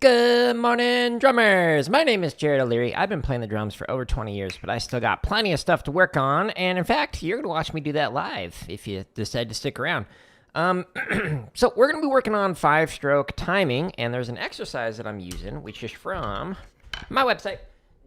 Good morning, drummers! My name is Jared O'Leary. I've been playing the drums for over 20 years, but I still got plenty of stuff to work on, and in fact, you're going to watch me do that live if you decide to stick around. So we're going to be working on 5-stroke timing, and there's an exercise that I'm using, which is from my website,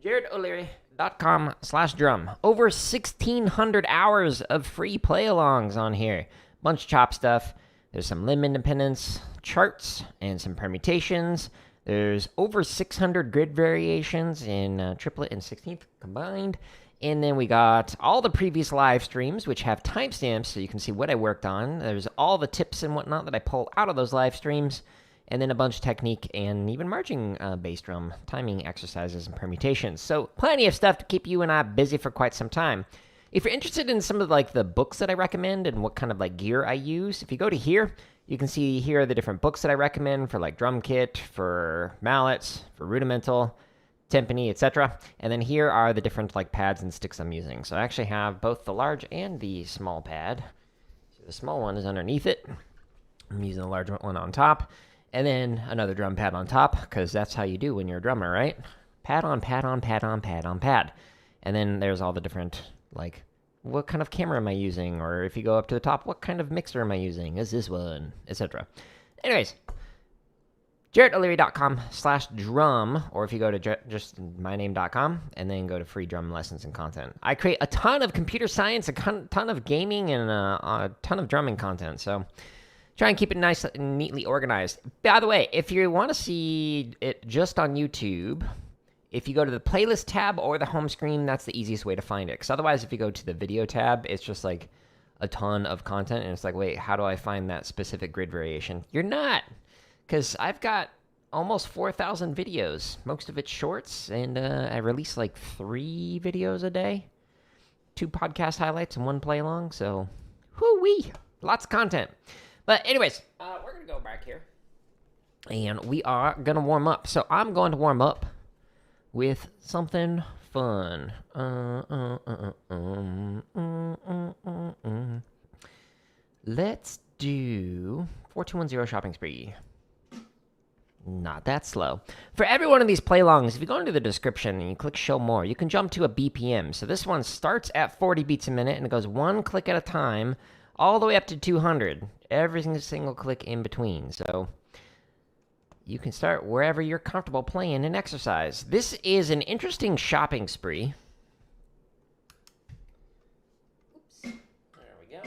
jaredoleary.com/drum. Over 1,600 hours of free play-alongs on here. Bunch of chop stuff. There's some limb independence, charts, and some permutations. There's over 600 grid variations in triplet and 16th combined. And then we got all the previous live streams, which have timestamps so you can see what I worked on. There's all the tips and whatnot that I pull out of those live streams. And then a bunch of technique and even marching bass drum timing exercises and permutations. So plenty of stuff to keep you and I busy for quite some time. If you're interested in some of the books that I recommend and what kind of gear I use, if you go to here, you can see here are the different books that I recommend for drum kit, for mallets, for rudimental, timpani, etc. And then here are the different pads and sticks I'm using. So I actually have both the large and the small pad. So the small one is underneath it. I'm using the large one on top. And then another drum pad on top, because that's how you do when you're a drummer, right? Pad on pad on pad on pad on pad. And then there's all the different, what kind of camera am I using? Or if you go up to the top, what kind of mixer am I using? Is this one? Etc. Anyways, jaredoleary.com/drum, or if you go to just myname.com and then go to free drum lessons and content. I create a ton of computer science, a ton of gaming, and a ton of drumming content. So try and keep it nice and neatly organized. By the way, if you want to see it just on YouTube, if you go to the playlist tab or the home screen, that's the easiest way to find it. Because otherwise, if you go to the video tab, it's just a ton of content. And it's wait, how do I find that specific grid variation? You're not. Because I've got almost 4,000 videos. Most of it's shorts. And I release 3 videos a day. 2 podcast highlights and 1 play along. So, whoo-wee. Lots of content. But anyways, we're going to go back here. And we are going to warm up. So I'm going to warm up with something fun. Let's do 4210 Shopping Spree. Not that slow. For every one of these play-alongs, if you go into the description and you click Show More, you can jump to a BPM. So this one starts at 40 beats a minute, and it goes 1 click at a time, all the way up to 200. Every single click in between. So you can start wherever you're comfortable playing an exercise. This is an interesting shopping spree. Oops. There we go.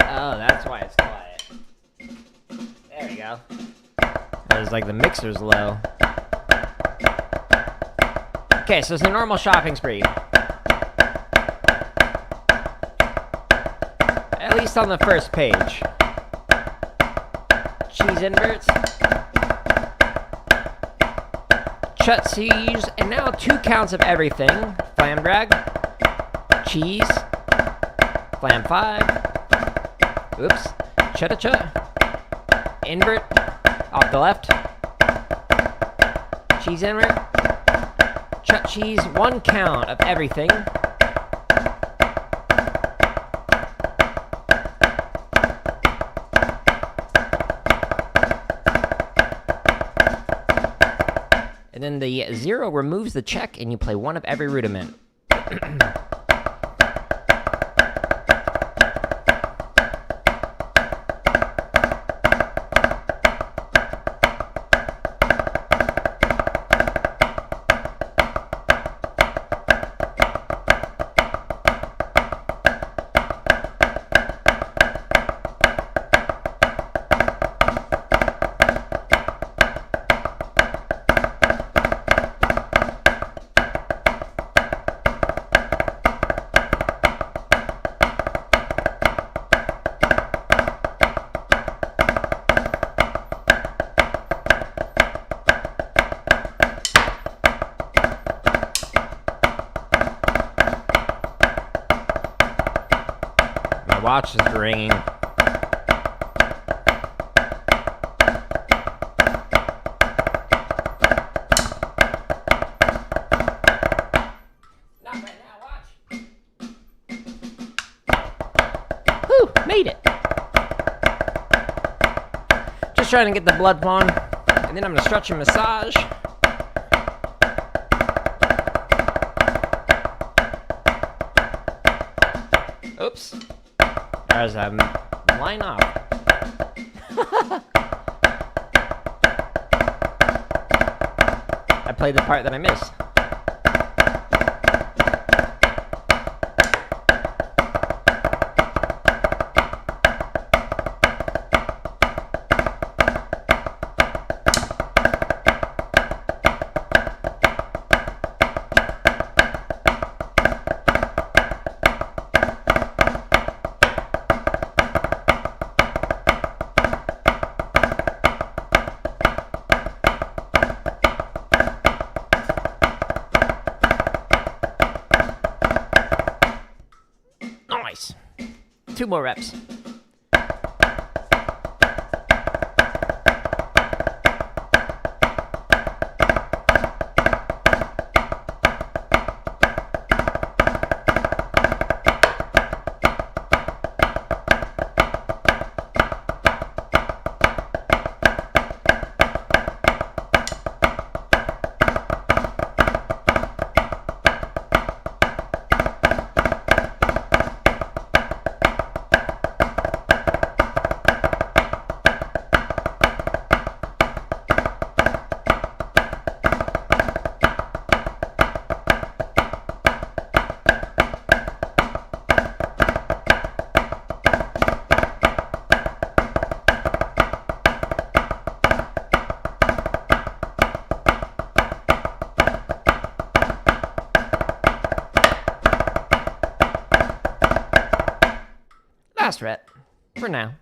Oh, that's why it's quiet. There we go. It's the mixer's low. Okay, so it's a normal shopping spree. At least on the first page. Cheese inverts. Chutsies. And now 2 counts of everything. Flam drag. Cheese. Flam 5. Oops. Chutta-chut. Invert. Off the left. Cheese invert. Chut cheese, 1 count of everything. And then the 0 removes the check, and you play 1 of every rudiment. Watch is ringing. Not right now. just trying to get the blood flowing. And then I'm gonna stretch and massage. Oops. There's a line off. I played the part that I missed. Nice. 2 more reps. Last rep, for now.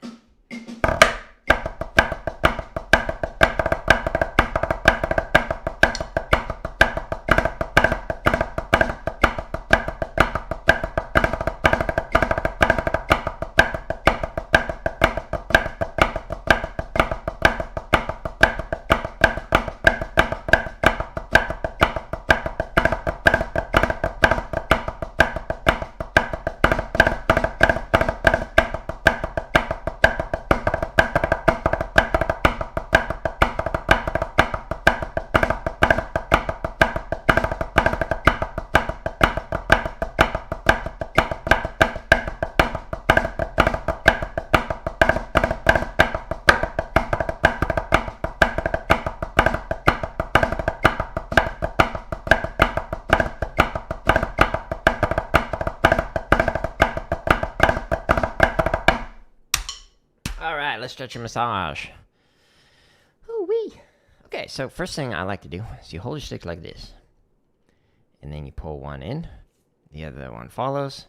Alright, let's stretch and massage. Ooh-wee. Okay, so first thing I like to do is you hold your stick like this. And then you pull one in. The other one follows.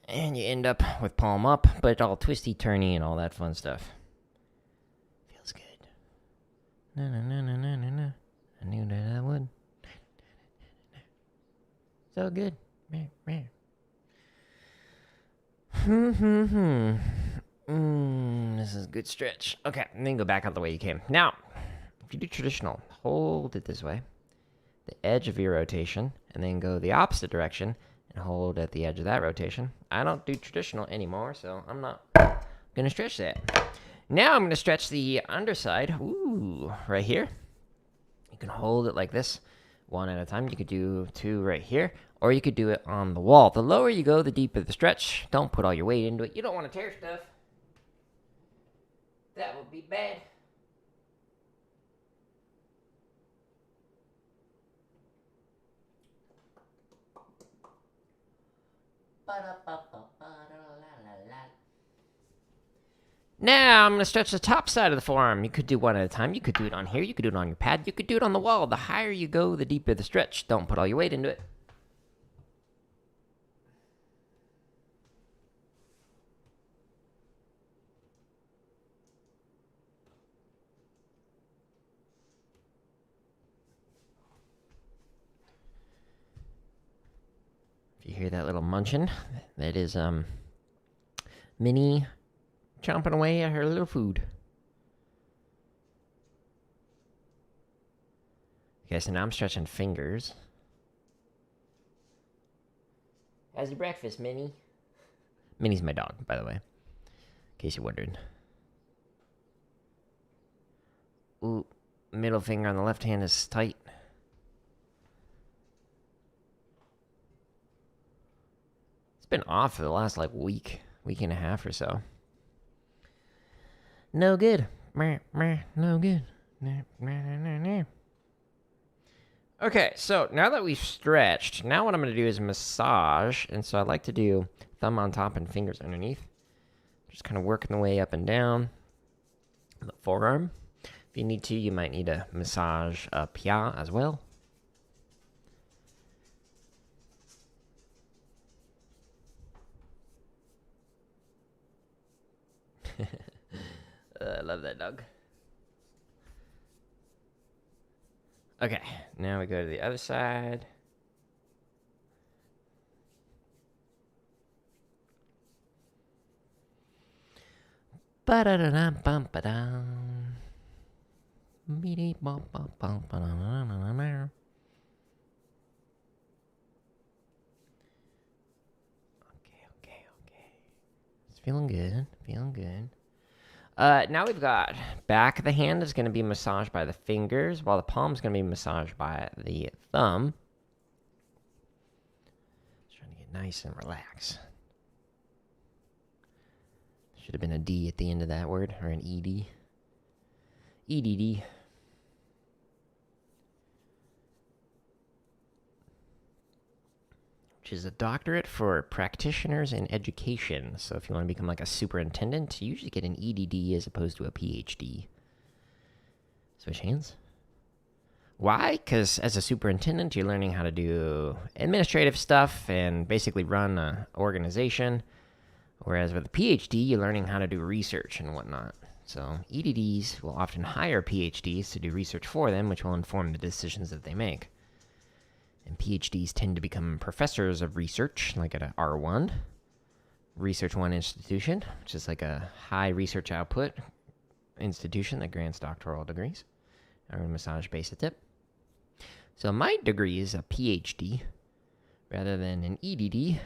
And you end up with palm up, but all twisty-turny and all that fun stuff. Feels good. Na-na-na-na-na-na. I knew that I would. So good. This is a good stretch. Okay, and then go back out the way you came. Now, if you do traditional, hold it this way, the edge of your rotation, and then go the opposite direction and hold at the edge of that rotation. I don't do traditional anymore, so I'm not going to stretch that. Now I'm going to stretch the underside. Ooh, right here. You can hold it like this, one at a time. You could do 2 right here, or you could do it on the wall. The lower you go, the deeper the stretch. Don't put all your weight into it. You don't want to tear stuff. That would be bad. Now I'm going to stretch the top side of the forearm. You could do one at a time. You could do it on here. You could do it on your pad. You could do it on the wall. The higher you go, the deeper the stretch. Don't put all your weight into it. If you hear that little munching, that is Minnie chomping away at her little food. Okay, so now I'm stretching fingers. How's your breakfast, Minnie? Minnie's my dog, by the way, in case you're wondering. Ooh, middle finger on the left hand is tight. It's been off for the last, like, week and a half or so. No good. No good. Okay, so now that we've stretched, now what I'm going to do is massage. And so I like to do thumb on top and fingers underneath. Just kind of working the way up and down the forearm. If you need to, you might need a massage up here as well. I love that dog. Okay, now we go to the other side. Ba-da-da-da-bum-ba-dum. Be-dee-bum-bum-bum-ba-da-da-da-da-da. Okay. It's feeling good. Now we've got back of the hand is going to be massaged by the fingers, while the palm is going to be massaged by the thumb. Just trying to get nice and relax. Should have been a D at the end of that word, or an ED. EDD. Which is a doctorate for practitioners in education. So if you want to become like a superintendent, you usually get an EDD as opposed to a PhD. Switch hands. Why? Because as a superintendent, you're learning how to do administrative stuff and basically run an organization. Whereas with a PhD, you're learning how to do research and whatnot. So EDDs will often hire PhDs to do research for them, which will inform the decisions that they make. And PhDs tend to become professors of research, like at a R1, Research One institution, which is like a high research output institution that grants doctoral degrees. I'm going to massage base at tip. So my degree is a PhD rather than an EDD,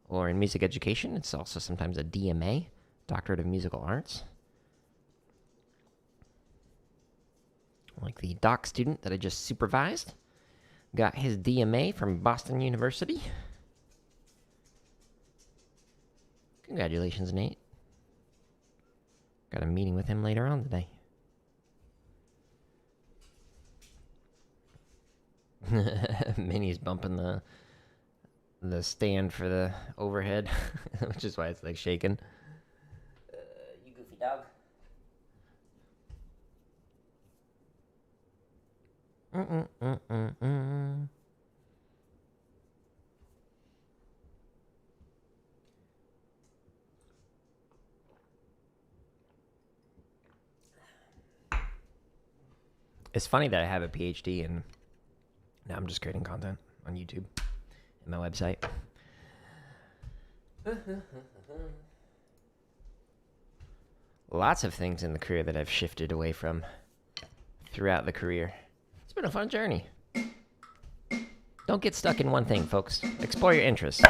or in music education, it's also sometimes a DMA, Doctorate of Musical Arts. Like the doc student that I just supervised. Got his DMA from Boston University. Congratulations, Nate. Got a meeting with him later on today. Minnie's bumping the stand for the overhead, which is why it's like shaking. You goofy dog. It's funny that I have a PhD and now I'm just creating content on YouTube and my website. Lots of things in the career that I've shifted away from throughout the career. It's been a fun journey. Don't get stuck in one thing, folks. Explore your interests.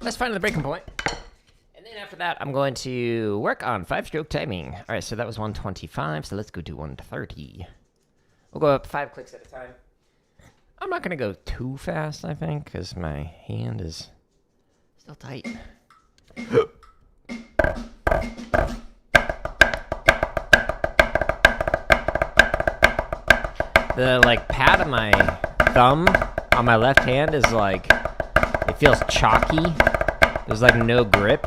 Let's find the breaking point. And then after that, I'm going to work on 5-stroke timing. All right, so that was 125, so let's go to 130. We'll go up 5 clicks at a time. I'm not going to go too fast, I think, because my hand is still tight. The, like, pad of my thumb on my left hand is, like, it feels chalky. There's, like, no grip.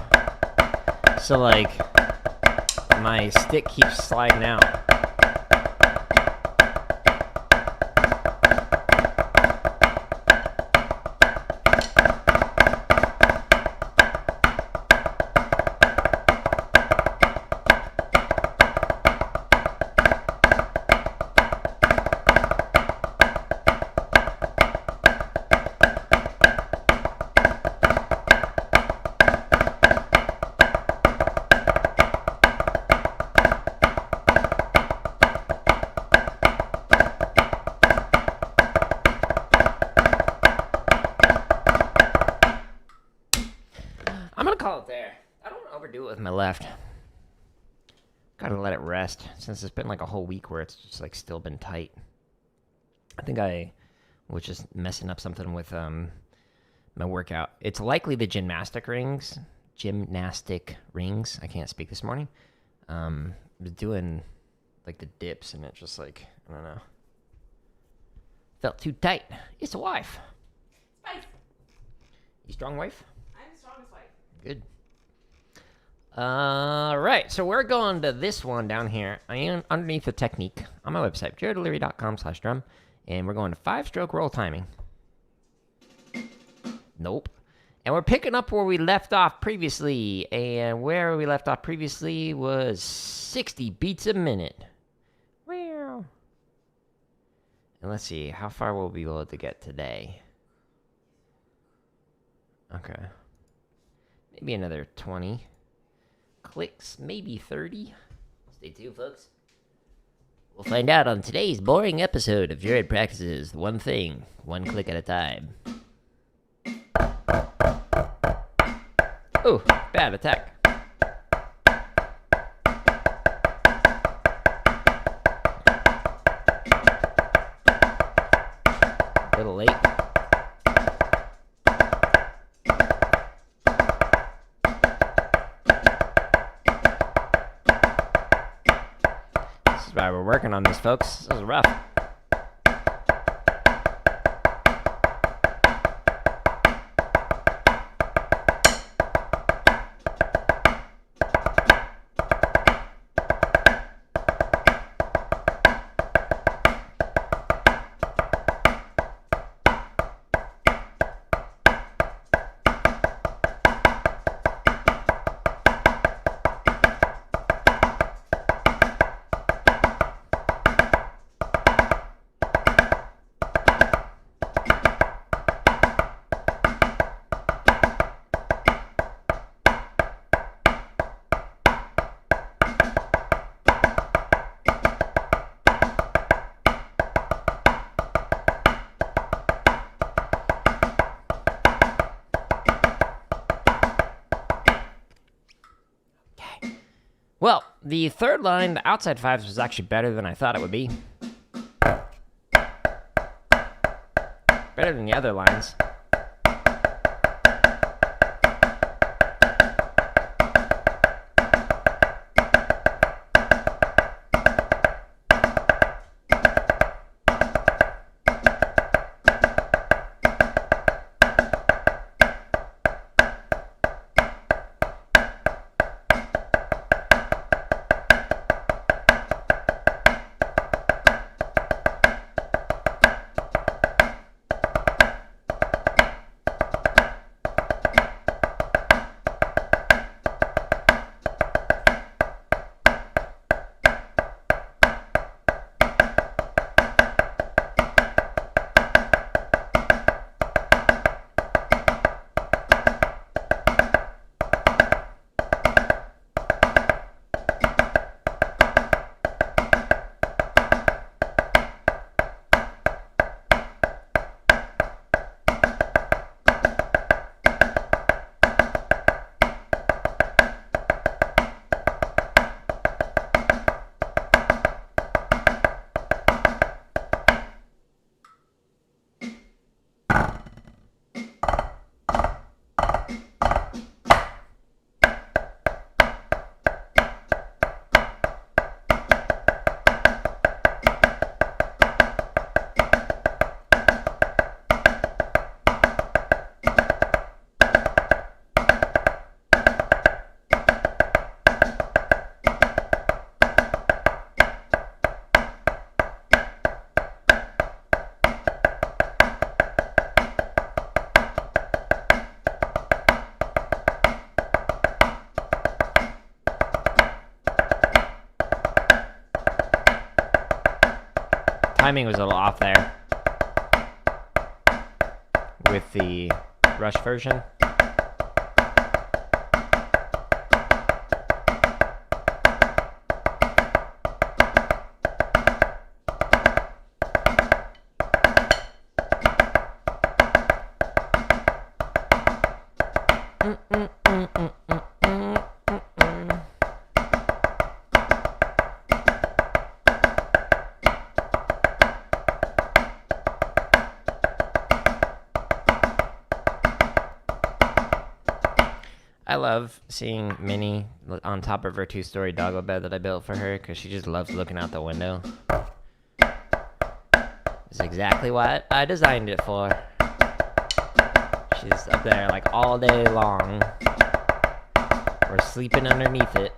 So, like, my stick keeps sliding out. I'm gonna call it there. I don't want to overdo it with my left. Gotta let it rest, since it's been like a whole week where it's just like still been tight. I think I was just messing up something with my workout. It's likely the gymnastic rings. I can't speak this morning. Was doing like the dips, and it just like, I don't know, felt too tight. It's a wife. Wife. You strong, wife? I'm the strongest wife. Good. Right, so we're going to this one down here. I am underneath the technique on my website, jaredleary.com/drum, and we're going to 5-stroke roll timing. Nope. And we're picking up where we left off previously, and where we left off previously was 60 beats a minute. Wow. And let's see, how far will we be able to get today? Okay. Maybe another 20 clicks, maybe 30. Stay tuned, folks. We'll find out on today's boring episode of Jared Practices One Thing, One Click at a Time. Oh, bad attack. A little late. This is why we're working on this, folks. This is rough. Well, the third line, the outside fives, was actually better than I thought it would be. Better than the other lines. timing was a little off there with the Rush version. I love seeing Minnie on top of her 2-story doggo bed that I built for her because she just loves looking out the window. It's exactly what I designed it for. She's up there like all day long. We're sleeping underneath it.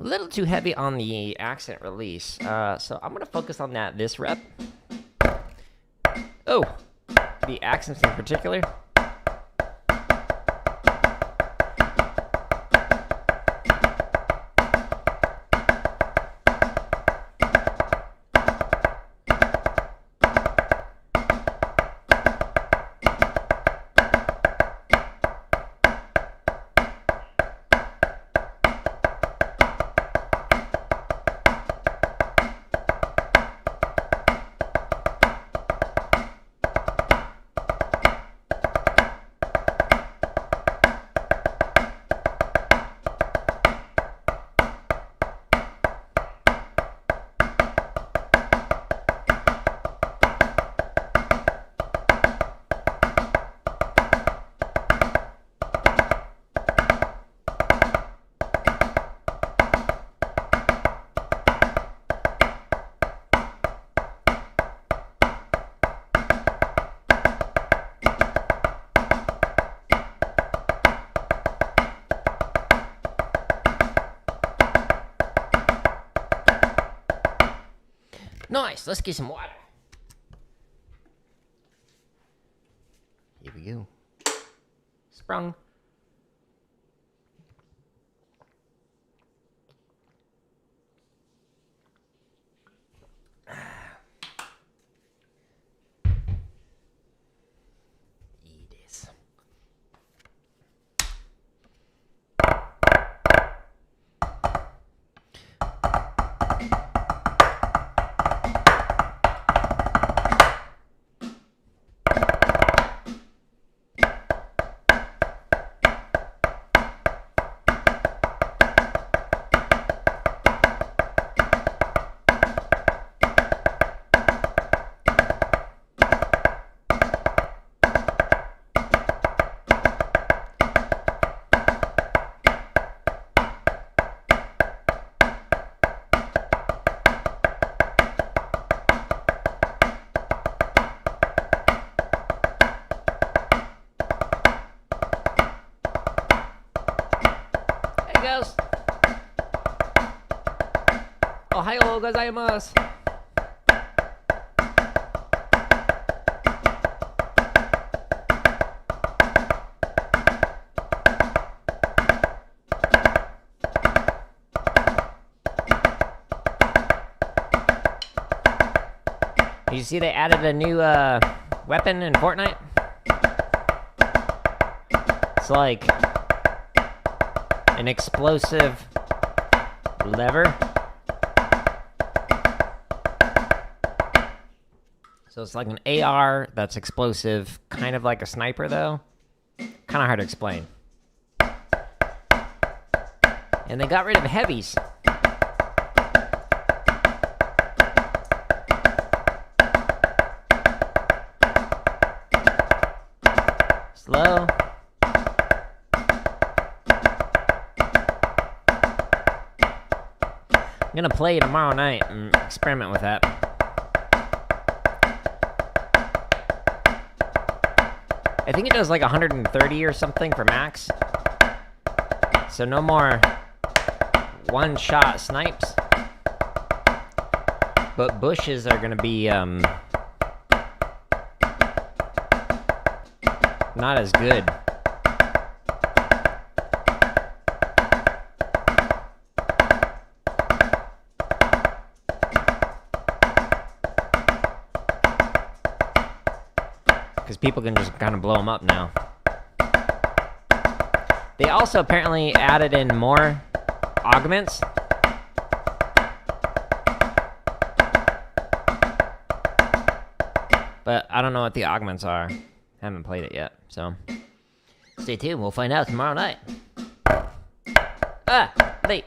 A little too heavy on the accent release, so I'm gonna focus on this rep. Oh, the accents in particular. Nice, let's get some water. Here we go. Sprung. Eat this. Goes. Ohayou gozaimasu. You see they added a new weapon in Fortnite? It's like an explosive lever So it's like an AR that's explosive, kind of like a sniper though. Kind of hard to explain. And they got rid of heavies. Slow. I'm gonna play tomorrow night and experiment with that. I think it does like 130 or something for max. So no more one-shot snipes. But bushes are gonna be not as good. Because people can just kind of blow them up now. They also apparently added in more augments. But I don't know what the augments are. Haven't played it yet, so stay tuned. We'll find out tomorrow night. Ah, late.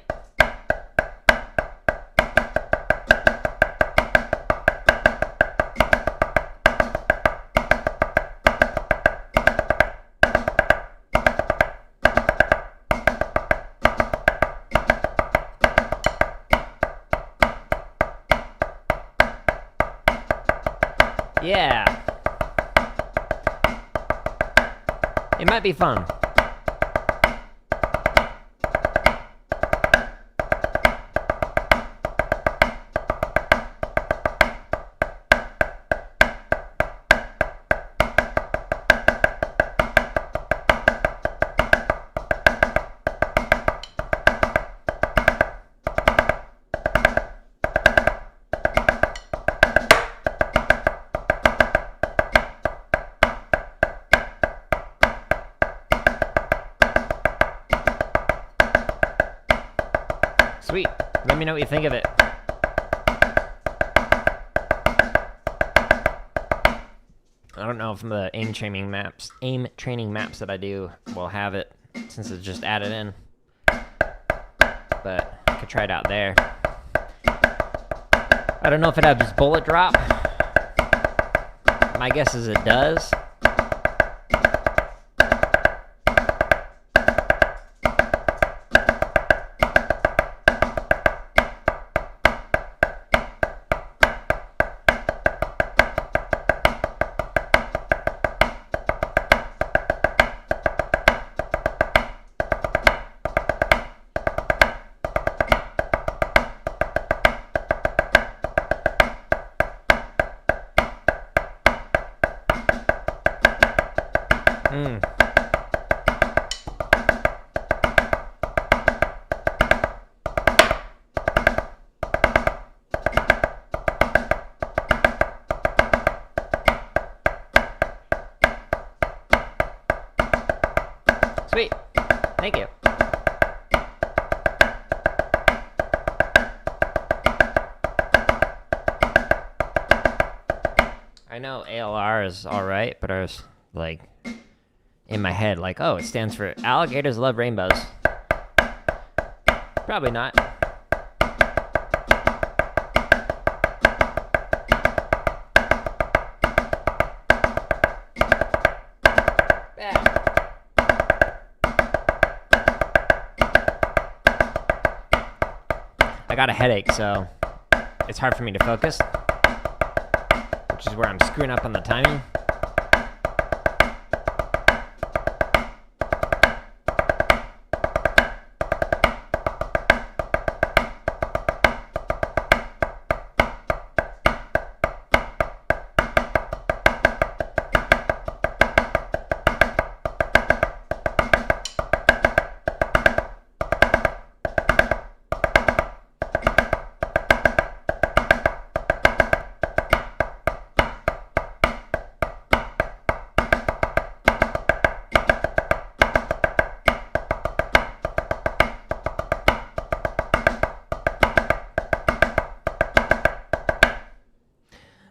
Yeah. It might be fun. Sweet. Let me know what you think of it. I don't know if the aim training maps that I do will have it since it's just added in. But I could try it out there. I don't know if it has bullet drop. My guess is it does. Sweet. Thank you. I know ALR is alright, but I was like in my head like, oh, it stands for Alligators Love Rainbows. Probably not. I got a headache, so it's hard for me to focus, which is where I'm screwing up on the timing.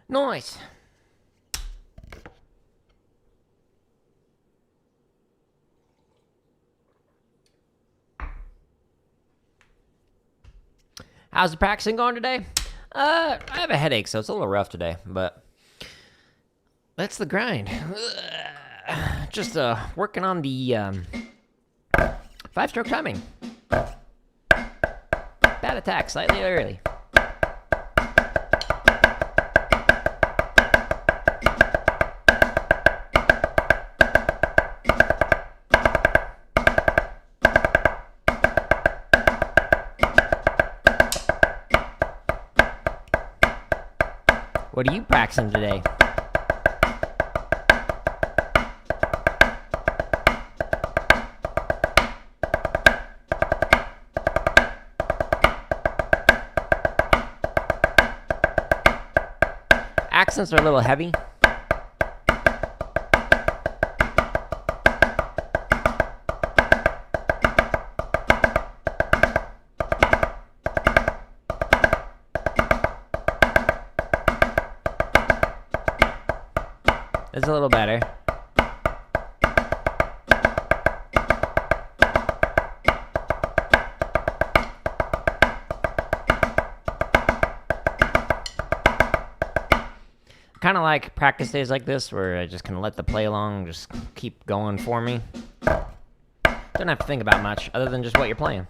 Nice. How's the practicing going today? I have a headache, so it's a little rough today, but that's the grind. Just working on the 5-stroke timing. Bad attack, slightly early. What are you practicing today? Accents are a little heavy. It's a little better. Kind of like practice days like this where I just can let the play along just keep going for me. Don't have to think about much other than just what you're playing.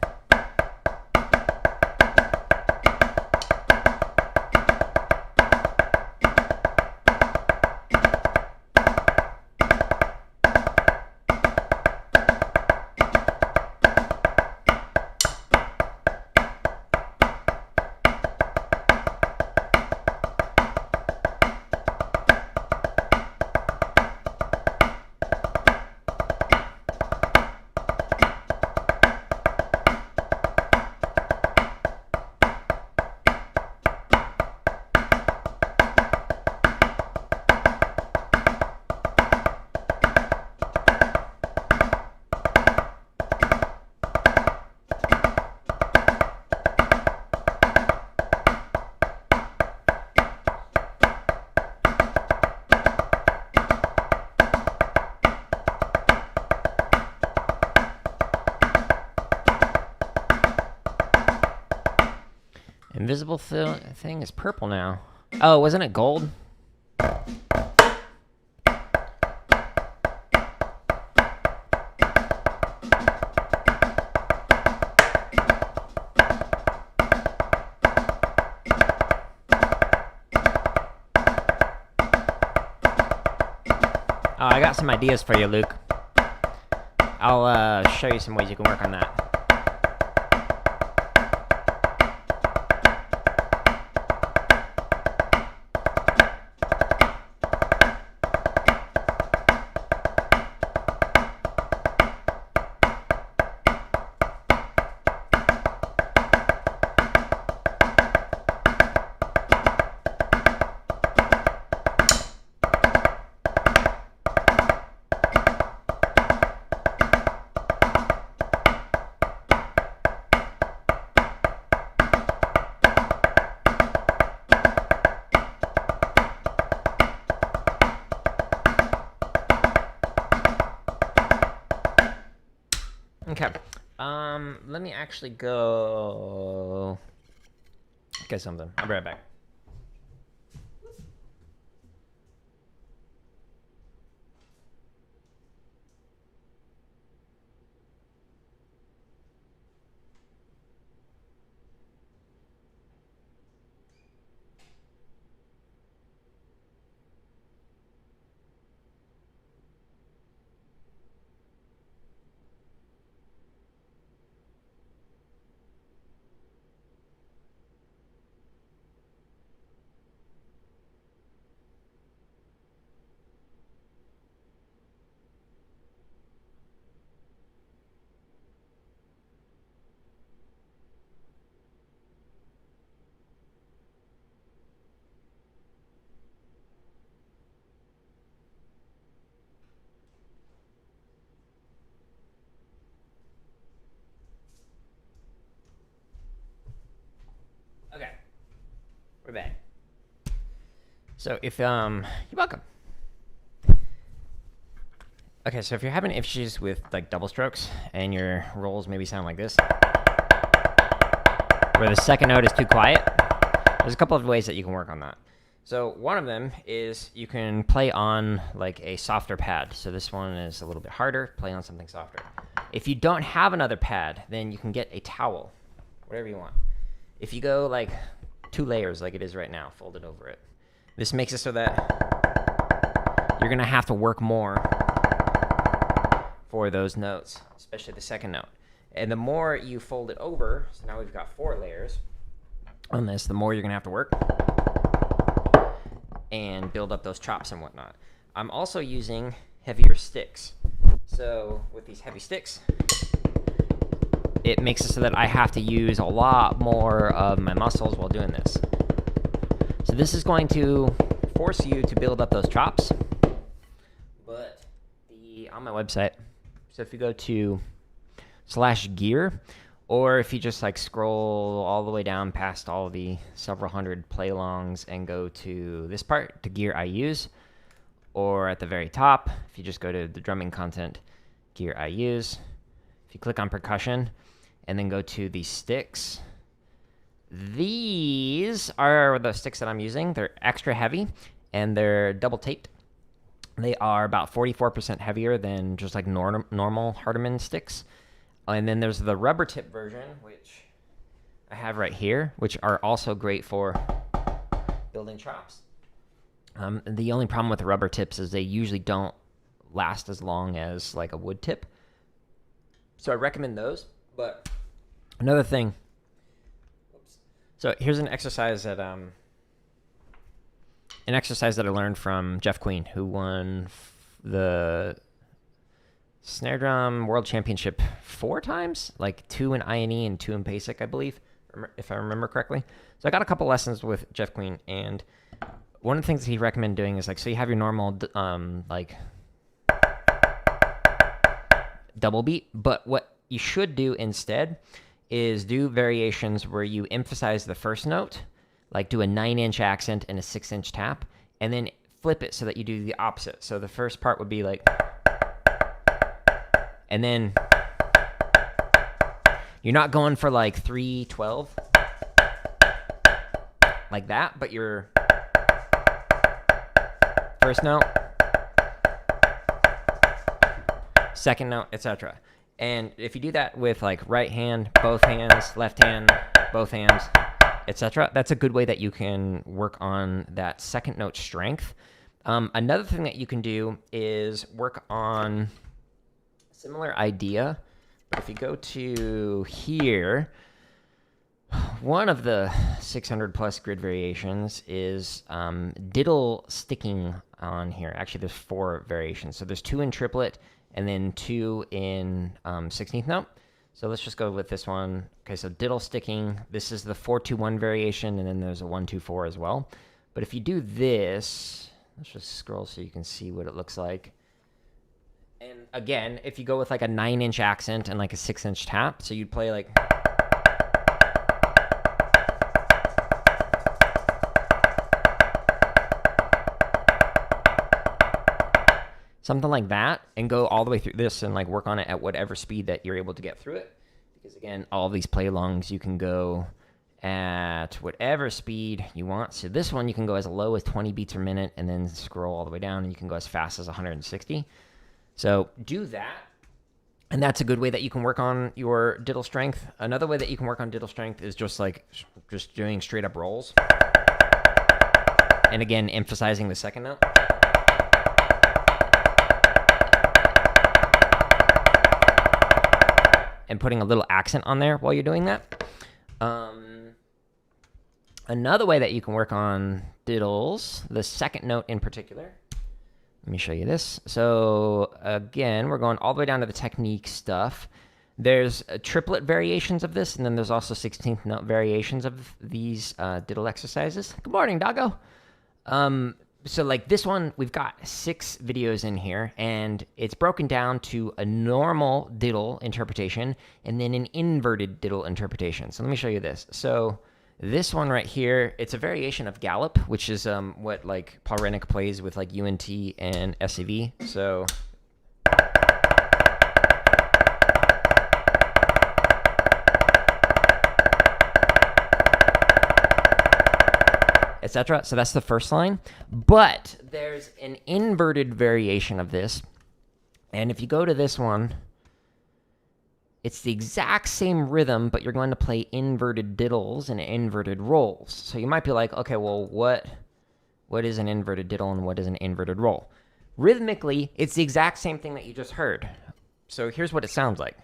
Invisible thing is purple now. Oh, wasn't it gold? Oh, I got some ideas for you, Luke. I'll show you some ways you can work on that. Okay. Let me actually go get something. I'll be right back. Okay. We're back. So if you're welcome. Okay, so if you're having issues with like double strokes and your rolls maybe sound like this, where the second note is too quiet. There's a couple of ways that you can work on that. So one of them is you can play on like a softer pad. So this one is a little bit harder, play on something softer. If you don't have another pad, then you can get a towel, whatever you want. If you go like 2 layers like it is right now, fold it over it. This makes it so that you're gonna have to work more for those notes, especially the second note. And the more you fold it over, so now we've got 4 layers on this, the more you're gonna have to work and build up those chops and whatnot. I'm also using heavier sticks. So with these heavy sticks, it makes it so that I have to use a lot more of my muscles while doing this. So this is going to force you to build up those chops. But on my website, so if you go to /gear, or if you just like scroll all the way down past all the several hundred play-alongs and go to this part, to gear I use, or at the very top, if you just go to the drumming content, gear I use, if you click on percussion and then go to the sticks, these are the sticks that I'm using. They're extra heavy and they're double taped. They are about 44% heavier than just like normal Hardeman sticks. And then there's the rubber tip version, which I have right here, which are also great for building chops. The only problem with the rubber tips is they usually don't last as long as like a wood tip. So I recommend those. But another thing, so here's an exercise that I learned from Jeff Queen, who won the snare drum world championship 4 times, like 2 in INE and 2 in basic, I believe, if I remember correctly. So I got a couple lessons with Jeff Queen, and one of the things that he recommended doing is like, so you have your normal like double beat, but what you should do instead is do variations where you emphasize the first note, like do a 9-inch accent and a 6-inch tap, and then flip it so that you do the opposite. So the first part would be like, and then you're not going for like 3/12 like that, but your first note, second note, etc. And if you do that with like right hand, both hands, left hand, both hands, etc., that's a good way that you can work on that second note strength. Another thing that you can do is work on similar idea, but if you go to here, one of the 600 plus grid variations is diddle sticking on here. Actually, there's 4 variations. So there's 2 in triplet and then 2 in 16th note. So let's just go with this one. Okay, so diddle sticking, this is the 4-2-1 variation, and then there's a 1-2-4 as well. But if you do this, let's just scroll so you can see what it looks like. And again, if you go with like a 9-inch accent and like a 6-inch tap, so you'd play like, something like that, and go all the way through this and like work on it at whatever speed that you're able to get through it. Because again, all of these play-alongs, you can go at whatever speed you want. So this one, you can go as low as 20 beats per minute and then scroll all the way down, and you can go as fast as 160. So do that, and that's a good way that you can work on your diddle strength. Another way that you can work on diddle strength is just doing straight up rolls. And again, emphasizing the second note. And putting a little accent on there while you're doing that. Another way that you can work on diddles, the second note in particular. Let me show you this. So again, we're going all the way down to the technique stuff. There's triplet variations of this, and then there's also 16th note variations of these diddle exercises. Good morning, doggo. So like this one, we've got 6 videos in here, and it's broken down to a normal diddle interpretation and then an inverted diddle interpretation. So let me show you this. So this one right here, it's a variation of gallop, which is what like Paul Rennick plays with like UNT and SCV. So etc. So that's the first line. But there's an inverted variation of this. And if you go to this one, it's the exact same rhythm, but you're going to play inverted diddles and inverted rolls. So you might be like, okay, well, what is an inverted diddle and what is an inverted roll? Rhythmically, it's the exact same thing that you just heard. So here's what it sounds like.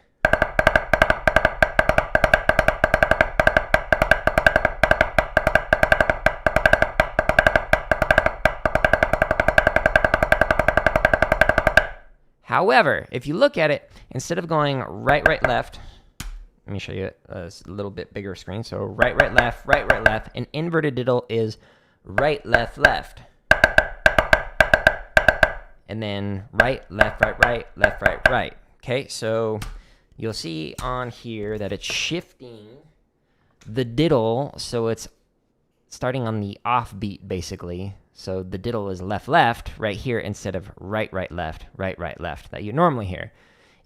However, if you look at it, instead of going right, right, left, let me show you a little bit bigger screen. So right, right, left, right, right, left. An inverted diddle is right, left, left. And then right, left, right, right, left, right, right. Okay, so you'll see on here that it's shifting the diddle, so it's starting on the offbeat, basically. So the diddle is left, left right here instead of right, right, left, right, right, left that you normally hear.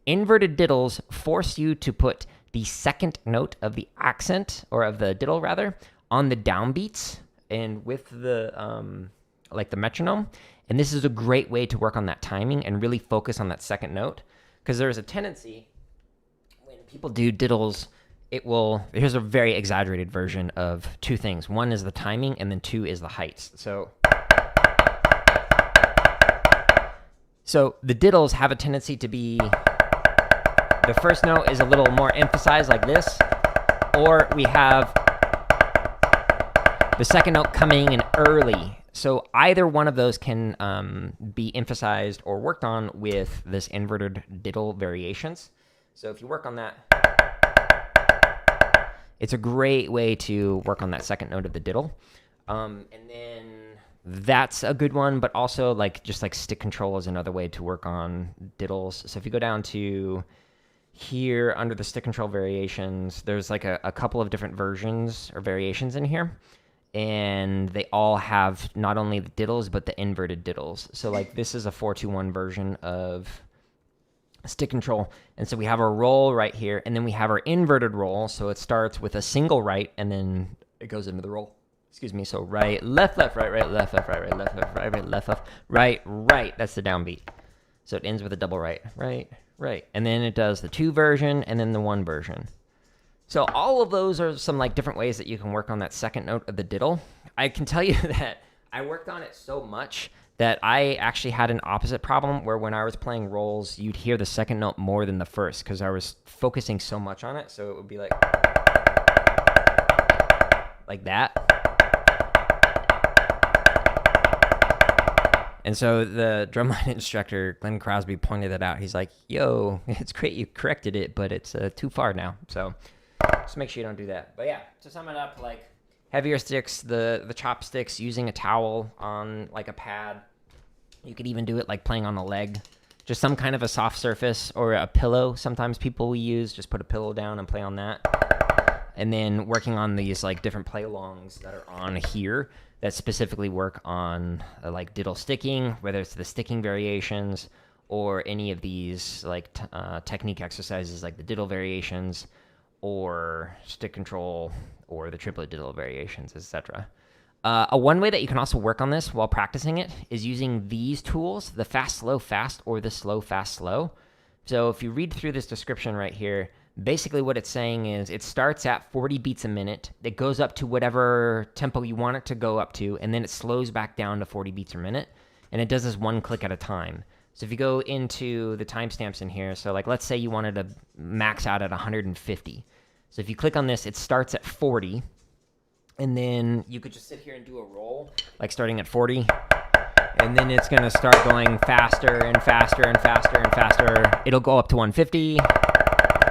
Inverted diddles force you to put the second note of the accent, or of the diddle rather, on the downbeats and with the like the metronome. And this is a great way to work on that timing and really focus on that second note, because there's a tendency when people do diddles, here's a very exaggerated version of two things. One is the timing, and then two is the heights. So the diddles have a tendency to be, the first note is a little more emphasized like this, or we have the second note coming in early. So either one of those can be emphasized or worked on with this inverted diddle variations. So if you work on that, it's a great way to work on that second note of the diddle. And then that's a good one, but also just like stick control is another way to work on diddles. So if you go down to here under the stick control variations, there's like a couple of different versions or variations in here. And they all have not only the diddles, but the inverted diddles. So like this is a 4-2-1 version of stick control. And so we have our roll right here, and then we have our inverted roll. So it starts with a single right, and then it goes into the roll. Excuse me. So right, left, left, right, right, left, left, right, right, left, left, right, right, left, left, right, right. That's the downbeat. So it ends with a double right, right, right. And then it does the 2 version and then the 1 version. So all of those are some different ways that you can work on that second note of the diddle. I can tell you that I worked on it so much that I actually had an opposite problem where when I was playing rolls, you'd hear the second note more than the first because I was focusing so much on it. So it would be like that. And so the drumline instructor, Glenn Crosby, pointed that out. He's like, yo, it's great you corrected it, but it's too far now. So just make sure you don't do that. But yeah, to sum it up, heavier sticks, the chopsticks, using a towel on a pad. You could even do it playing on a leg. Just some kind of a soft surface or a pillow. Sometimes people will use, just put a pillow down and play on that. And then working on these different play-alongs that are on here that specifically work on diddle sticking, whether it's the sticking variations or any of these technique exercises like the diddle variations or stick control or the triplet diddle variations, etc. One way that you can also work on this while practicing it is using these tools, the fast, slow, fast, or the slow, fast, slow. So if you read through this description right here, basically what it's saying is it starts at 40 beats a minute. It goes up to whatever tempo you want it to go up to, and then it slows back down to 40 beats a minute. And it does this one click at a time. So if you go into the timestamps in here, so let's say you wanted to max out at 150. So if you click on this, it starts at 40. And then you could just sit here and do a roll, starting at 40. And then it's going to start going faster and faster and faster and faster. It'll go up to 150.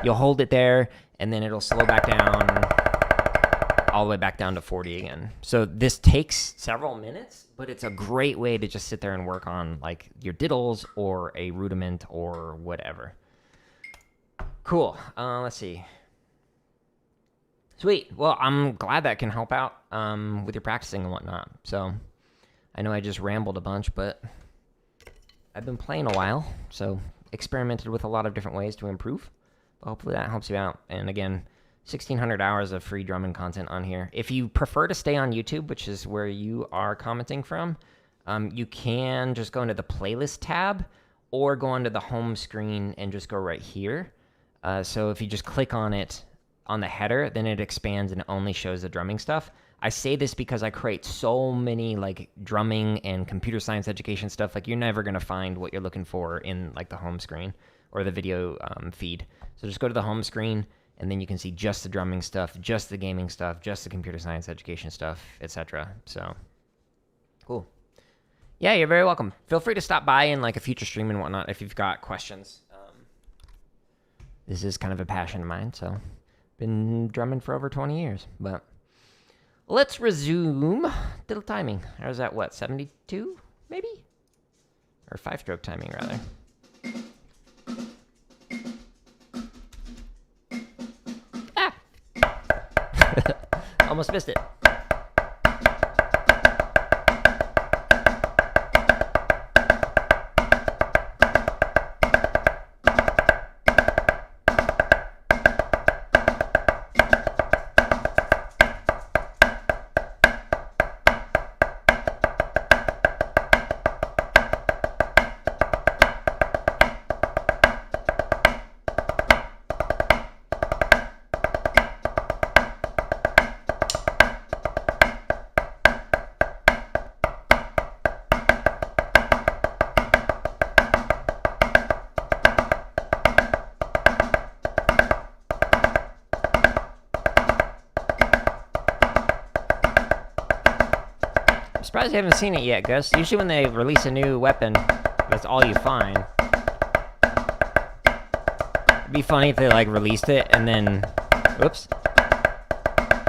You'll hold it there, and then it'll slow back down all the way back down to 40 again. So this takes several minutes, but it's a great way to just sit there and work on your diddles or a rudiment or whatever. Cool. Let's see. Sweet. Well, I'm glad that can help out with your practicing and whatnot. So I know I just rambled a bunch, but I've been playing a while, so experimented with a lot of different ways to improve. Hopefully that helps you out. And again, 1,600 hours of free drumming content on here. If you prefer to stay on YouTube, which is where you are commenting from, you can just go into the playlist tab or go onto the home screen and just go right here. So if you just click on it on the header, then it expands and it only shows the drumming stuff. I say this because I create so many like drumming and computer science education stuff. Like you're never going to find what you're looking for in like the home screen or the video feed. So just go to the home screen and then you can see just the drumming stuff, just the gaming stuff, just the computer science education stuff, etc. So cool. Yeah, you're very welcome. Feel free to stop by in like a future stream and whatnot if you've got questions. This is kind of a passion of mine, so been drumming for over 20 years. But let's resume diddle timing. I was at what, 72 maybe? Or 5-stroke timing rather. Ah! Almost missed it. Surprised you haven't seen it yet, Gus. Usually when they release a new weapon, that's all you find. It'd be funny if they like released it and then, whoops,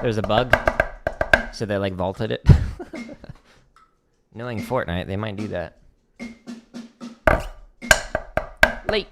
there's a bug, so they like vaulted it. Knowing Fortnite, they might do that. Late.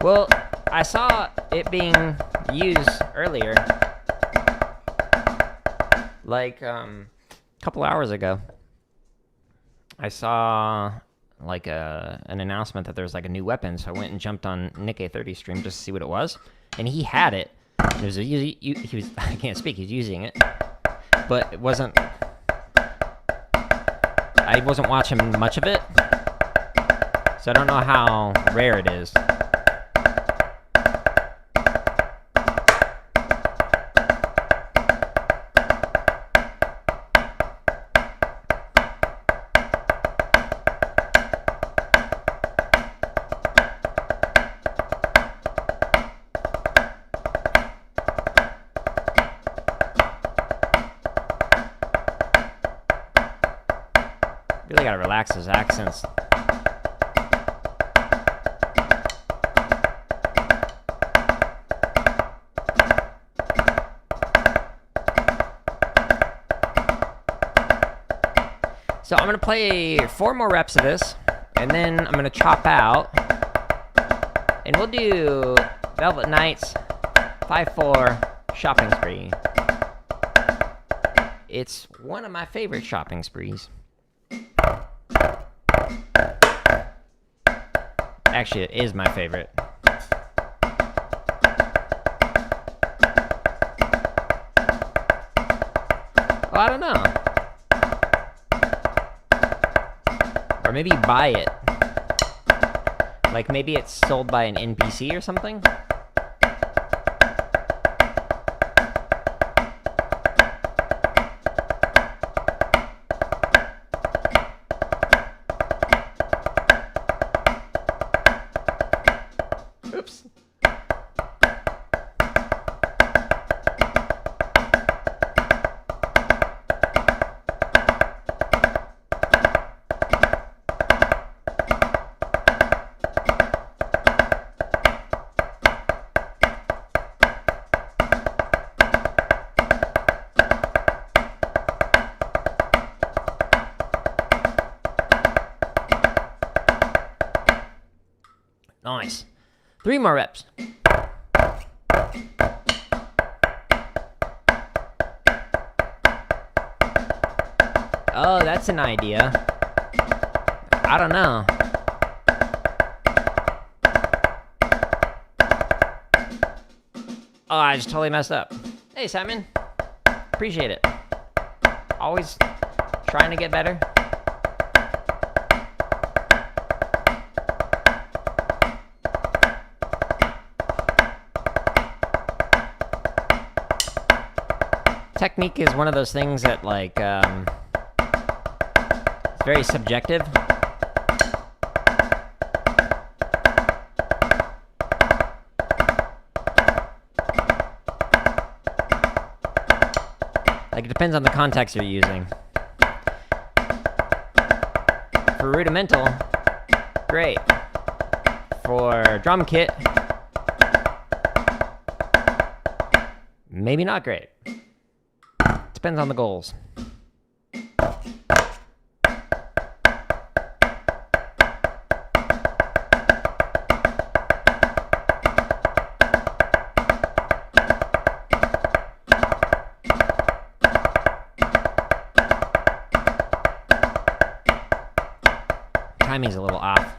Well, I saw it being used earlier, like a couple hours ago. I saw like an announcement that there's like a new weapon, so I went and jumped on Nick A30's stream just to see what it was, and he had it. It was he was I can't speak. He's using it, but it wasn't. I wasn't watching much of it, so I don't know how rare it is. Really gotta relax his accents. So I'm gonna play 4 more reps of this, and then I'm gonna chop out, and we'll do Velvet Knight's 5-4 shopping spree. It's one of my favorite shopping sprees. Actually, it is my favorite. Well, I don't know. Or maybe buy it. Like maybe it's sold by an NPC or something? Nice. 3 more reps. Oh, that's an idea. I don't know. Oh, I just totally messed up. Hey, Simon. Appreciate it. Always trying to get better. Technique is one of those things that, like, it's very subjective. Like, it depends on the context you're using. For rudimental, great. For drum kit, maybe not great. Depends on the goals. Timing's a little off.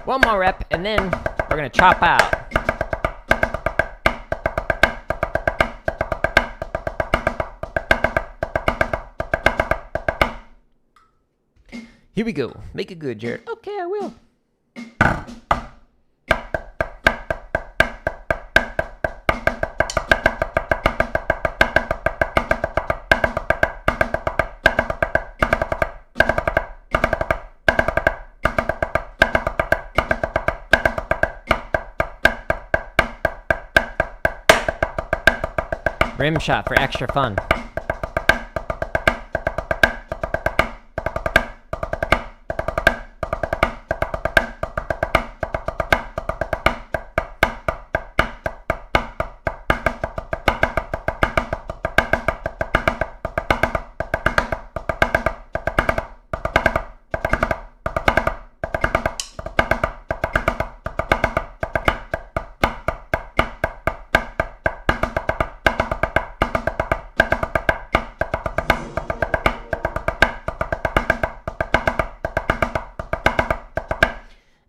One more rep, and then we're gonna chop out. Here we go. Make it good, Jared. Okay, I will. Rim shot for extra fun.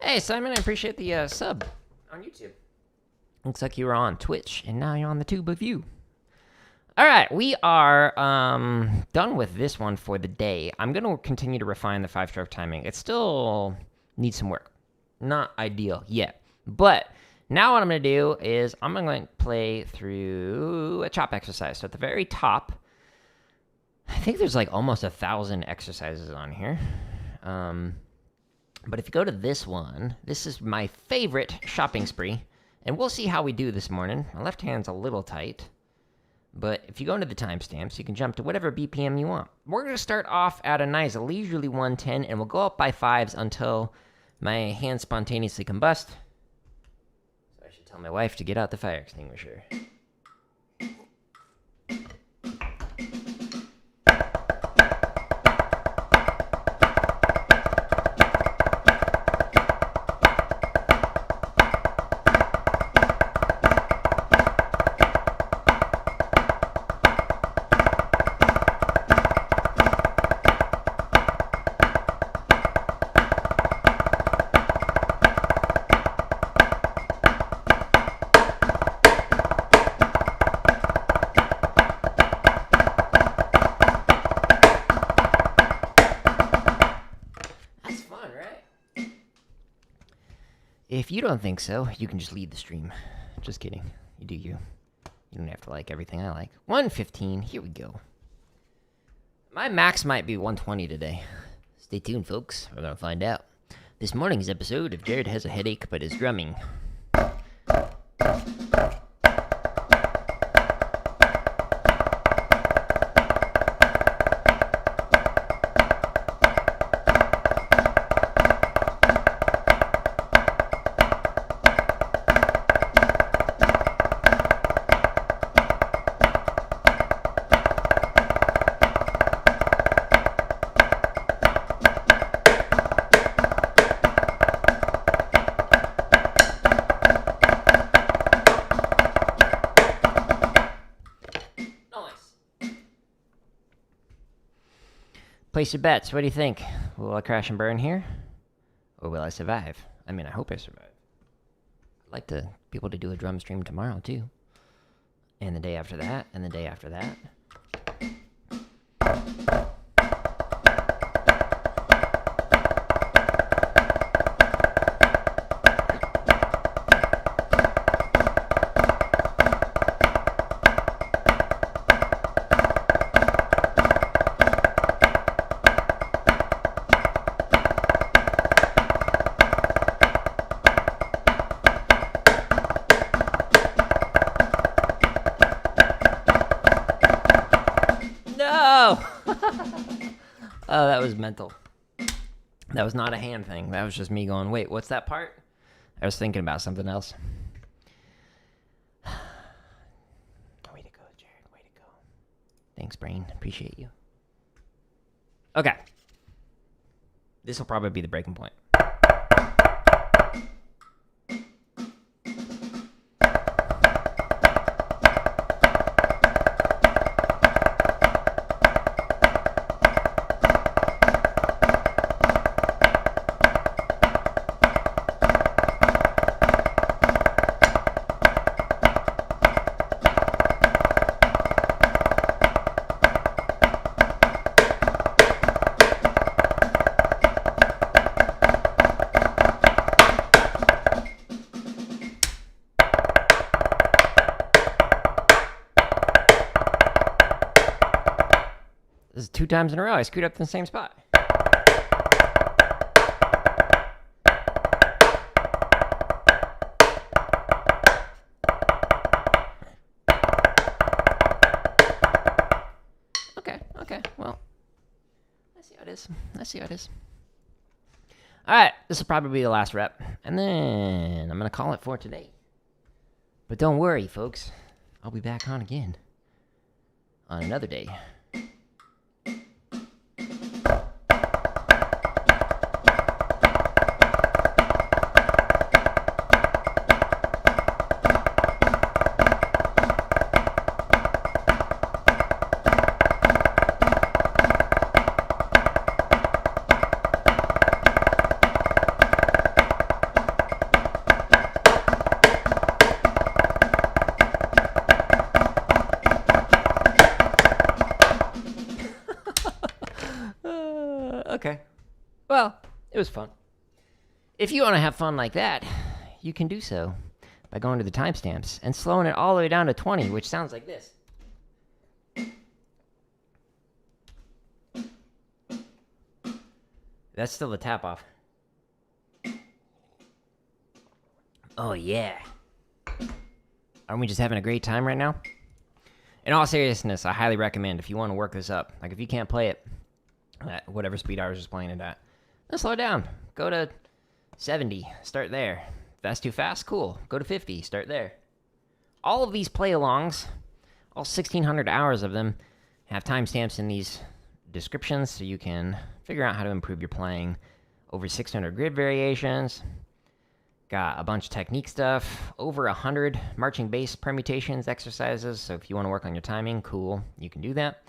Hey, Simon, I appreciate the sub on YouTube. Looks like you were on Twitch, and now you're on the tube of you. All right, we are done with this one for the day. I'm going to continue to refine the 5-stroke timing. It still needs some work. Not ideal yet. But now what I'm going to do is I'm going to play through a chop exercise. So at the very top, I think there's like almost 1,000 exercises on here. But if you go to this one, this is my favorite shopping spree. And we'll see how we do this morning. My left hand's a little tight. But if you go into the timestamps, you can jump to whatever BPM you want. We're going to start off at a nice leisurely 110, and we'll go up by 5s until my hand spontaneously combust. So I should tell my wife to get out the fire extinguisher. If you don't think so, you can just leave the stream. Just kidding. You do you. You don't have to like everything I like. 115. Here we go. My max might be 120 today. Stay tuned, folks. We're going to find out. This morning's episode of Jared Has a Headache but is Drumming. Place your bets. What do you think? Will I crash and burn here? Or will I survive? I mean, I hope I survive. I'd like to be able to do a drum stream tomorrow, too. And the day after that, and the day after that. Oh, that was mental. That was not a hand thing. That was just me going, wait, what's that part? I was thinking about something else. Way to go, Jared. Way to go. Thanks, brain. Appreciate you. Okay. This will probably be the breaking point. This is 2 times in a row I screwed up in the same spot. Okay, well. I see how it is. Alright, this will probably be the last rep. And then I'm going to call it for today. But don't worry, folks. I'll be back on again. On another day. Okay. Well, it was fun. If you want to have fun like that, you can do so by going to the timestamps and slowing it all the way down to 20, which sounds like this. That's still the tap off. Oh, yeah. Aren't we just having a great time right now? In all seriousness, I highly recommend if you want to work this up. Like, if you can't play it at whatever speed I was just playing it at, then slow it down. Go to 70. Start there. If that's too fast, cool. Go to 50. Start there. All of these play-alongs, all 1,600 hours of them, have timestamps in these descriptions so you can figure out how to improve your playing. Over 600 grid variations. Got a bunch of technique stuff. Over 100 marching bass permutations, exercises. So if you want to work on your timing, cool. You can do that.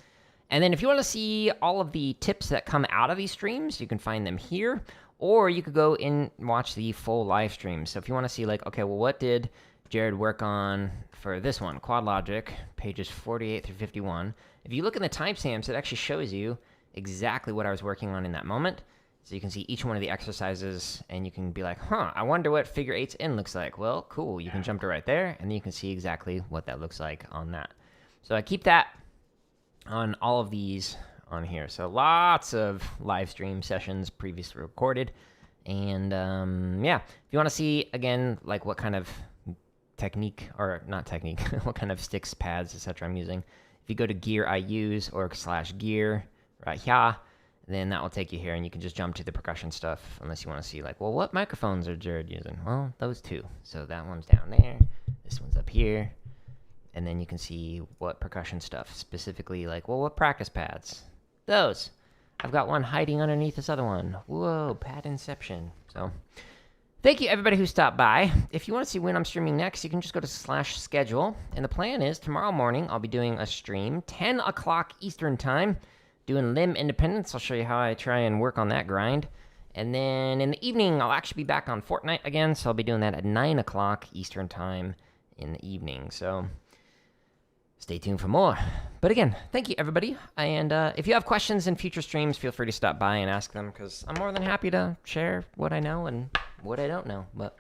And then if you want to see all of the tips that come out of these streams, you can find them here. Or you could go in and watch the full live stream. So if you want to see, like, okay, well, what did Jared work on for this one? Quad Logic, pages 48 through 51. If you look in the timestamps, it actually shows you exactly what I was working on in that moment. So you can see each one of the exercises, and you can be like, huh, I wonder what figure 8's in looks like. Well, cool. You can jump to right there, and then you can see exactly what that looks like on that. So I keep that on all of these on here. So lots of live stream sessions previously recorded, And yeah, if you want to see again like what kind of technique, or not technique, what kind of sticks, pads, etc. I'm using, if you go to gear I use or /gear right here, then that will take you here, and you can just jump to the percussion stuff, unless you want to see like, well, what microphones are Jared using? Well, those two. So that one's down there, this one's up here, and then you can see what percussion stuff, specifically like, well, what practice pads? Those. I've got one hiding underneath this other one. Whoa, pad inception. So thank you everybody who stopped by. If you want to see when I'm streaming next, you can just go to /schedule, and the plan is tomorrow morning I'll be doing a stream 10 o'clock Eastern time, doing limb independence. I'll show you how I try and work on that grind. And then in the evening, I'll actually be back on Fortnite again, so I'll be doing that at 9 o'clock Eastern time in the evening. So stay tuned for more. But again, thank you, everybody. And if you have questions in future streams, feel free to stop by and ask them, because I'm more than happy to share what I know and what I don't know. But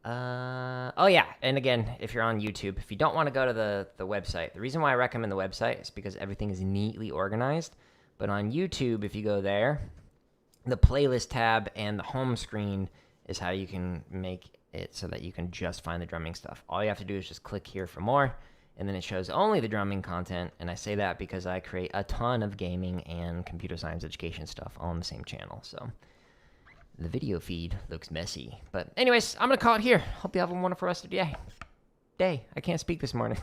oh yeah, and again, if you're on YouTube, if you don't want to go to the website, the reason why I recommend the website is because everything is neatly organized. But on YouTube, if you go there, the playlist tab and the home screen is how you can make it so that you can just find the drumming stuff. All you have to do is just click here for more, and then it shows only the drumming content. And I say that because I create a ton of gaming and computer science education stuff on the same channel. So the video feed looks messy. But anyways, I'm going to call it here. Hope you have a wonderful rest of your day. I can't speak this morning.